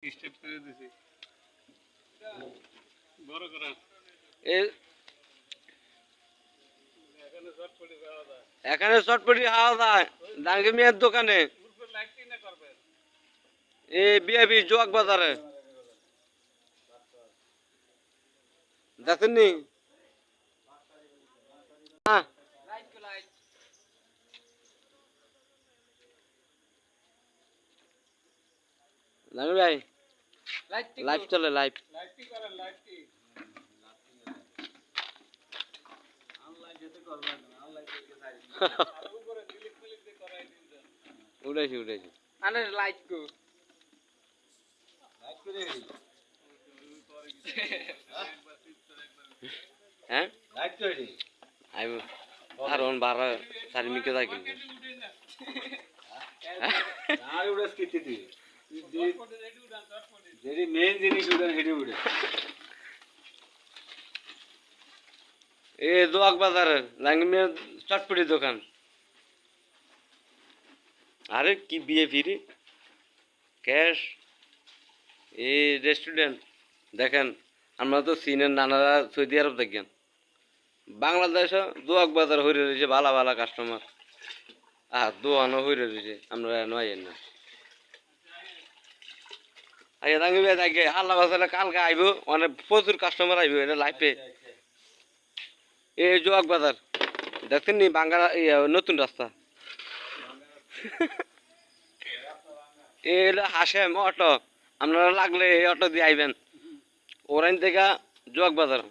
step করে দিছি বড় করা এখানে চটপটি খাওয়া যায় ডাঙ্গি মিয়ার দোকানে এই বিআইপি জোয়াক বাজারে দেখেননি হ্যাঁ ডাঙ্গি ভাই লাইভ চলে লাইভ উড়াইছি উড়াইছি আরে লাইট কো হ্যাঁ লাইট করে আমি আর অন বারা সারিমিকে যাই কিন্তু আর উড়াস কিতে দি যেই মেইন জিনিস উড়ান হেডে উড়ে এ জোয়াক বাজারে ডাঙ্গি মিয়ার চটপটি দোকান আরে কি বিআইপি রে ক্যাশ এই রেস্টুরেন্ট দেখেন আমরা তো চীনের নানারা সৌদি আরব দেখেন বাংলাদেশে দোয়াক বাজার হয়ে রয়েছে ভালো ভালো কাস্টমার দোয়ানো হয়ে রয়েছে আমরা নয় না আগে দাঙ্গি ভাই দেখে আল্লাহ বাজারে কালকে আইব অনেক প্রচুর কাস্টমার আইব এটা লাইফে এই জোয়াক বাজার দেখছেন নি বাংলা নতুন রাস্তা এটা হাসেম অটো আপনারা লাগলে এই অটো দিয়ে আইবেন ওরাইন থেকে জোয়াক বাজার